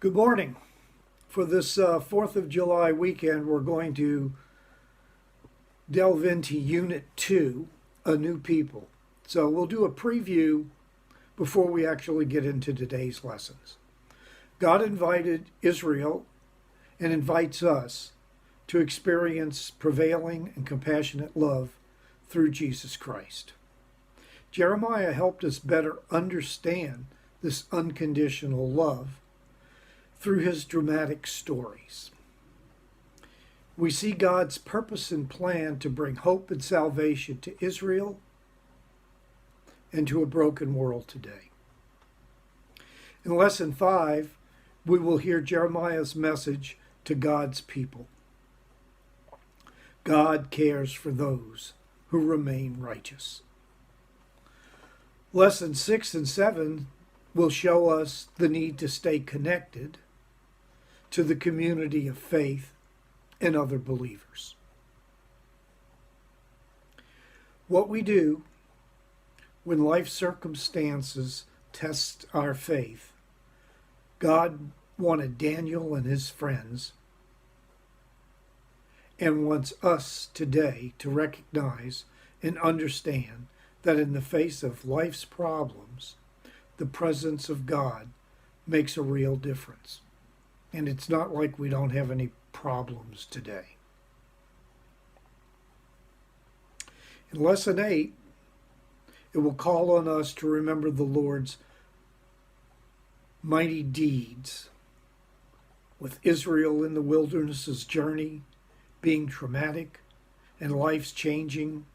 Good morning. For this 4th of July weekend, we're going to delve into Unit 2, A New People. So we'll do a preview before we actually get into today's lessons. God invited Israel and invites us to experience prevailing and compassionate love through Jesus Christ. Jeremiah helped us better understand this unconditional love through his dramatic stories. We see God's purpose and plan to bring hope and salvation to Israel and to a broken world today. In Lesson 5, we will hear Jeremiah's message to God's people. God cares for those who remain righteous. Lessons 6 and 7 will show us the need to stay connected to the community of faith and other believers. What we do when life circumstances test our faith, God wanted Daniel and his friends and wants us today to recognize and understand that in the face of life's problems, the presence of God makes a real difference. And it's not like we don't have any problems today. In Lesson 8, it will call on us to remember the Lord's mighty deeds with Israel in the wilderness's journey being traumatic and lives changing,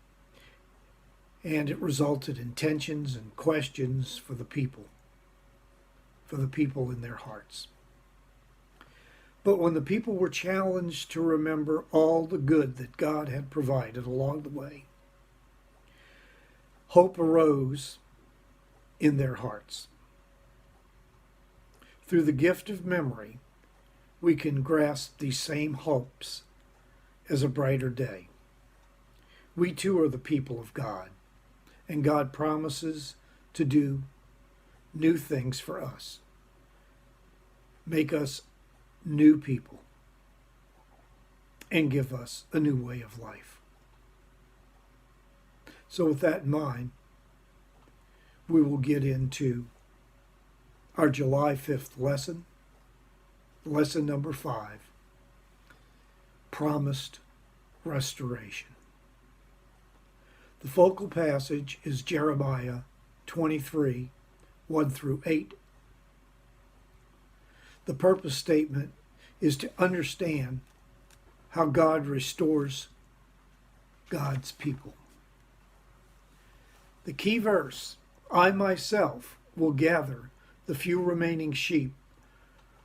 and it resulted in tensions and questions for the people in their hearts. But when the people were challenged to remember all the good that God had provided along the way, hope arose in their hearts. Through the gift of memory, we can grasp these same hopes as a brighter day. We too are the people of God, and God promises to do new things for us, make us new people, and give us a new way of life. So with that in mind, we will get into our July 5th lesson, lesson number 5, Promised Restoration. The focal passage is Jeremiah 23, 1 through 8. The purpose statement is to understand how God restores God's people. The key verse, I myself will gather the few remaining sheep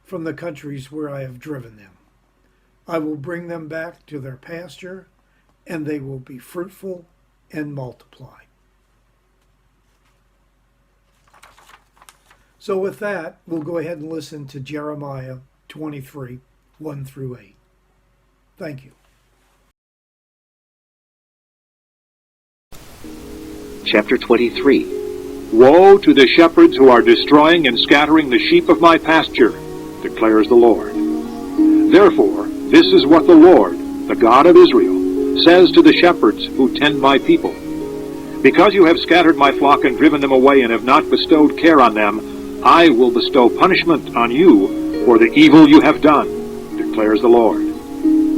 from the countries where I have driven them. I will bring them back to their pasture, and they will be fruitful and multiply. So with that, we'll go ahead and listen to Jeremiah 23, 1 through 8. Thank you. Chapter 23. Woe to the shepherds who are destroying and scattering the sheep of my pasture, declares the Lord. Therefore, this is what the Lord, the God of Israel, says to the shepherds who tend my people. Because you have scattered my flock and driven them away and have not bestowed care on them, I will bestow punishment on you for the evil you have done, declares the Lord.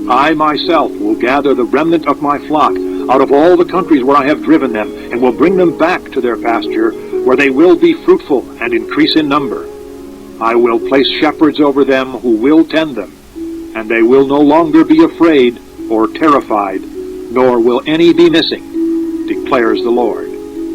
I myself will gather the remnant of my flock out of all the countries where I have driven them, and will bring them back to their pasture, where they will be fruitful and increase in number. I will place shepherds over them who will tend them, and they will no longer be afraid or terrified, nor will any be missing, declares the Lord.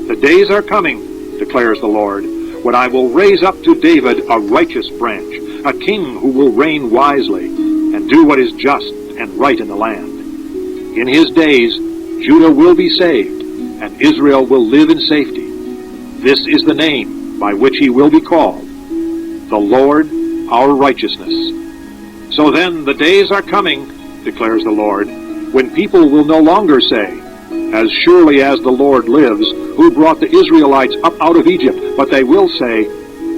The days are coming, declares the Lord, when I will raise up to David a righteous branch, a king who will reign wisely and do what is just and right in the land. In his days, Judah will be saved, and Israel will live in safety. This is the name by which he will be called, the Lord our righteousness. So then the days are coming, declares the Lord, when people will no longer say, as surely as the Lord lives, who brought the Israelites up out of Egypt, but they will say,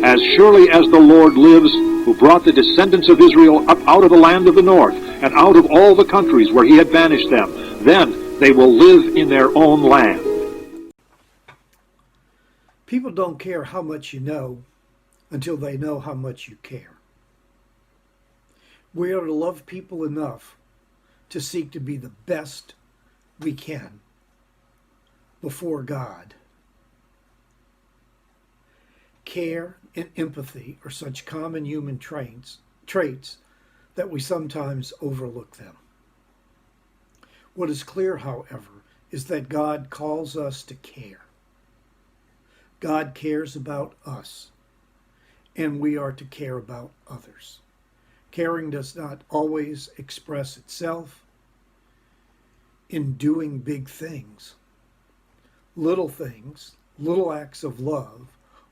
as surely as the Lord lives, who brought the descendants of Israel up out of the land of the north, and out of all the countries where he had banished them. Then they will live in their own land. People don't care how much you know until they know how much you care. We are to love people enough to seek to be the best we can before God. Care and empathy are such common human traits that we sometimes overlook them. What is clear, however, is that God calls us to care. God cares about us, and we are to care about others. Caring does not always express itself in doing big things. Little things, little acts of love,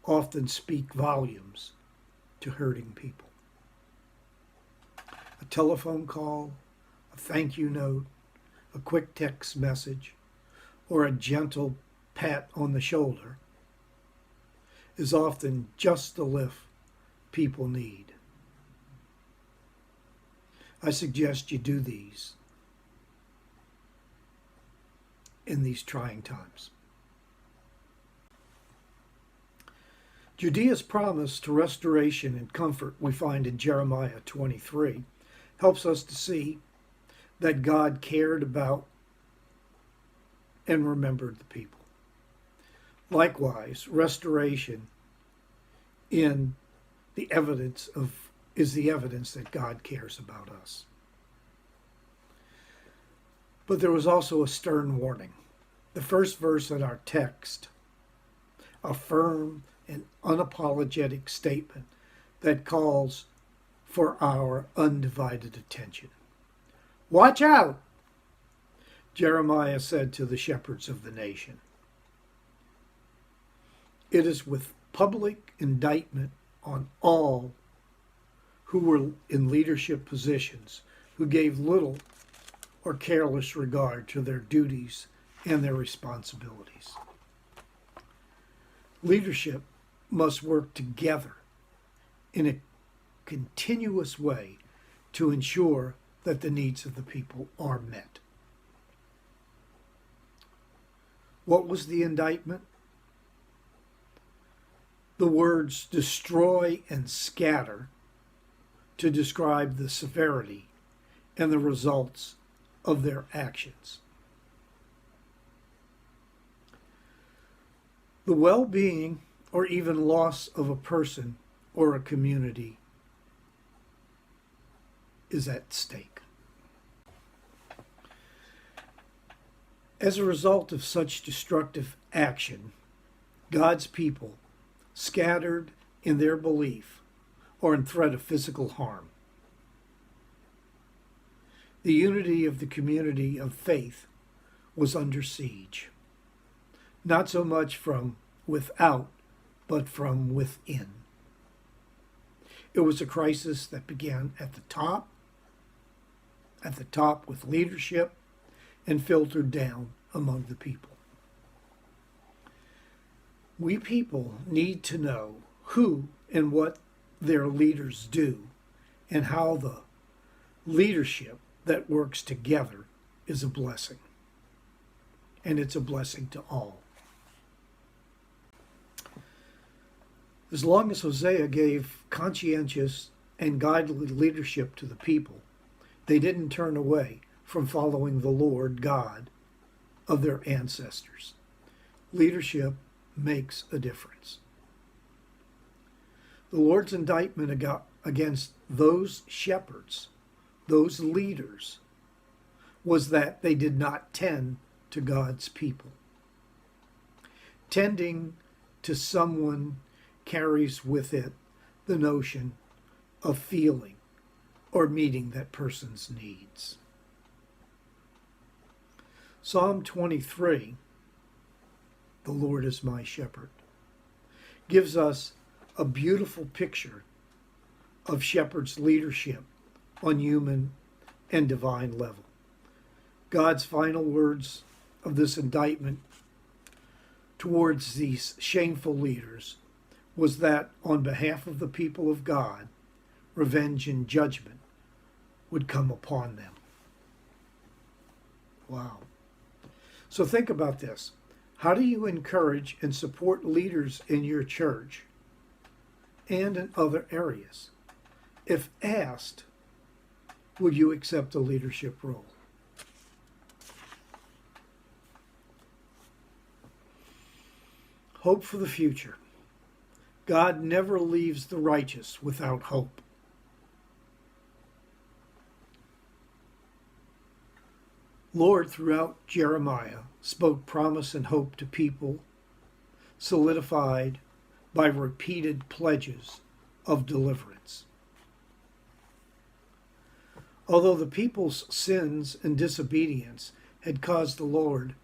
often speak volumes to hurting people. A telephone call, a thank you note, a quick text message, or a gentle pat on the shoulder is often just the lift people need. I suggest you do these in these trying times. Judea's promise to restoration and comfort we find in Jeremiah 23 helps us to see that God cared about and remembered the people. Likewise, restoration is the evidence that God cares about us. But there was also a stern warning. The first verse in our text, a firm and unapologetic statement that calls for our undivided attention. Watch out, Jeremiah said to the shepherds of the nation. It is with public indictment on all who were in leadership positions who gave little or careless regard to their duties and their responsibilities. Leadership must work together in a continuous way to ensure that the needs of the people are met. What was the indictment? The words destroy and scatter to describe the severity and the results of their actions. The well-being or even loss of a person or a community is at stake. As a result of such destructive action, God's people, scattered in their belief or in threat of physical harm, the unity of the community of faith was under siege, not so much from without, but from within. It was a crisis that began at the top with leadership, and filtered down among the people. We people need to know who and what their leaders do, and how the leadership that works together is a blessing. And it's a blessing to all. As long as Hosea gave conscientious and godly leadership to the people, they didn't turn away from following the Lord God of their ancestors. Leadership makes a difference. The Lord's indictment against those shepherds, those leaders, was that they did not tend to God's people. Tending to someone carries with it the notion of feeling or meeting that person's needs. Psalm 23, the Lord is my shepherd, gives us a beautiful picture of shepherds' leadership on human and divine level. God's final words of this indictment towards these shameful leaders was that on behalf of the people of God, revenge and judgment would come upon them. Wow. So think about this. How do you encourage and support leaders in your church and in other areas? If asked, will you accept a leadership role? Hope for the future. God never leaves the righteous without hope. Lord, throughout Jeremiah, spoke promise and hope to people, solidified by repeated pledges of deliverance. Although the people's sins and disobedience had caused the Lord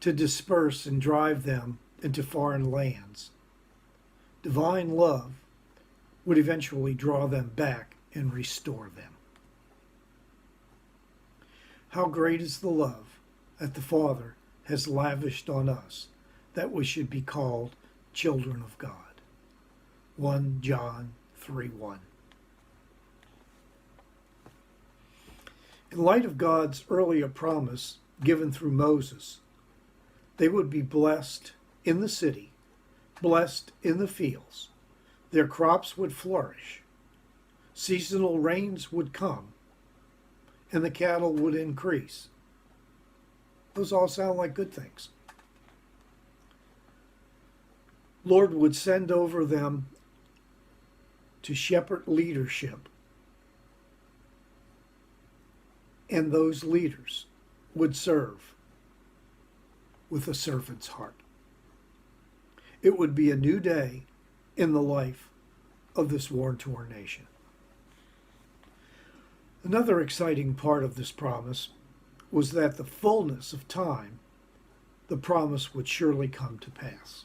to disperse and drive them into foreign lands, divine love would eventually draw them back and restore them. How great is the love that the Father has lavished on us, that we should be called children of God. 1 John 3:1. In light of God's earlier promise given through Moses, they would be blessed in the city, blessed in the fields. Their crops would flourish. Seasonal rains would come, and the cattle would increase. Those all sound like good things. Lord would send over them to shepherd leadership, and those leaders would serve with a servant's heart. It would be a new day in the life of this war-torn nation. Another exciting part of this promise was that the fullness of time, the promise would surely come to pass.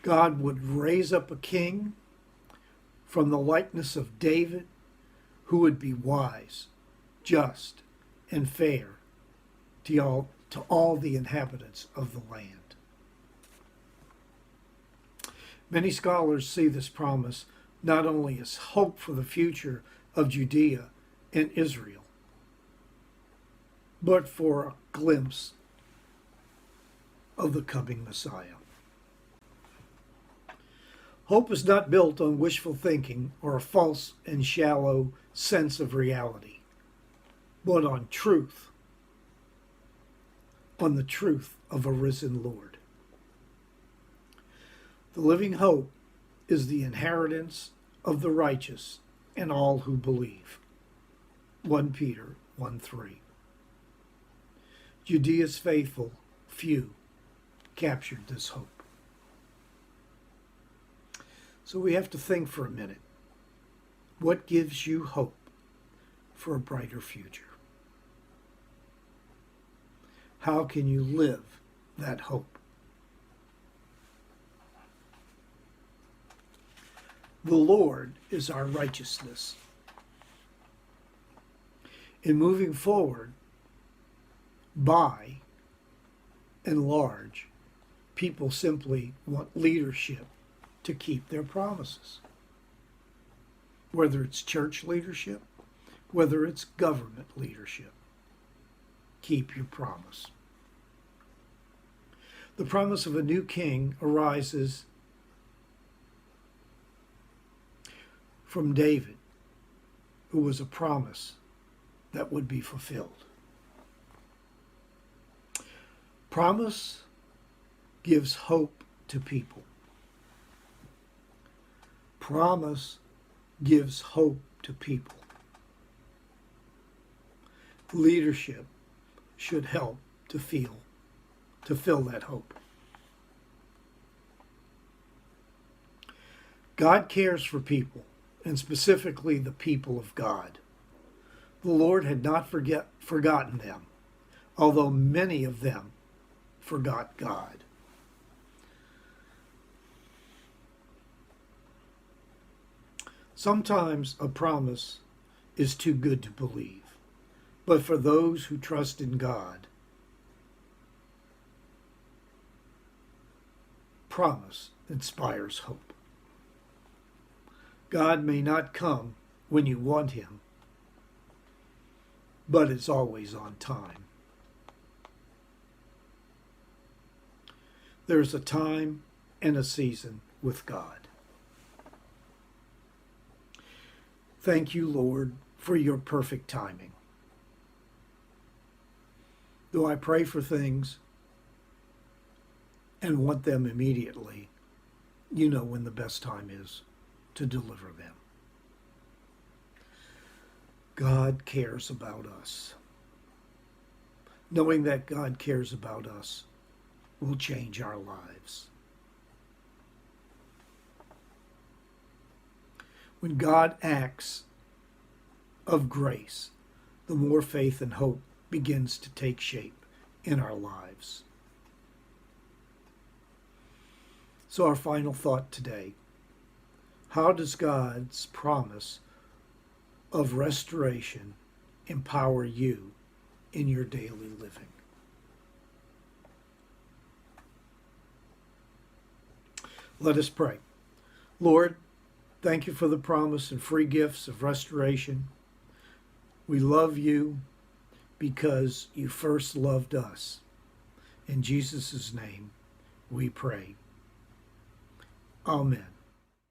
God would raise up a king from the likeness of David who would be wise, just, and fair to all the inhabitants of the land. Many scholars see this promise not only as hope for the future of Judea and Israel, but for a glimpse of the coming Messiah. Hope is not built on wishful thinking or a false and shallow sense of reality, but on truth, on the truth of a risen Lord. The living hope is the inheritance of the righteous and all who believe. 1 Peter 1:3. Judea's faithful few captured this hope. So we have to think for a minute. What gives you hope for a brighter future? How can you live that hope? The Lord is our righteousness. In moving forward, by and large, people simply want leadership to keep their promises. Whether it's church leadership, whether it's government leadership, keep your promise. The promise of a new king arises from David, who was a promise that would be fulfilled. Promise gives hope to people. Promise gives hope to people. Leadership should help to fill that hope. God cares for people, and specifically the people of God. The Lord had not forgotten them, although many of them forgot God. Sometimes a promise is too good to believe, but for those who trust in God, promise inspires hope. God may not come when you want him, but it's always on time. There's a time and a season with God. Thank you, Lord, for your perfect timing. Though I pray for things and want them immediately, you know when the best time is to deliver them. God cares about us. Knowing that God cares about us will change our lives. When God acts of grace, the more faith and hope begins to take shape in our lives. So our final thought today: how does God's promise of restoration empower you in your daily living? Let us pray. Lord, thank you for the promise and free gifts of restoration. We love you because you first loved us. In Jesus' name we pray. Amen.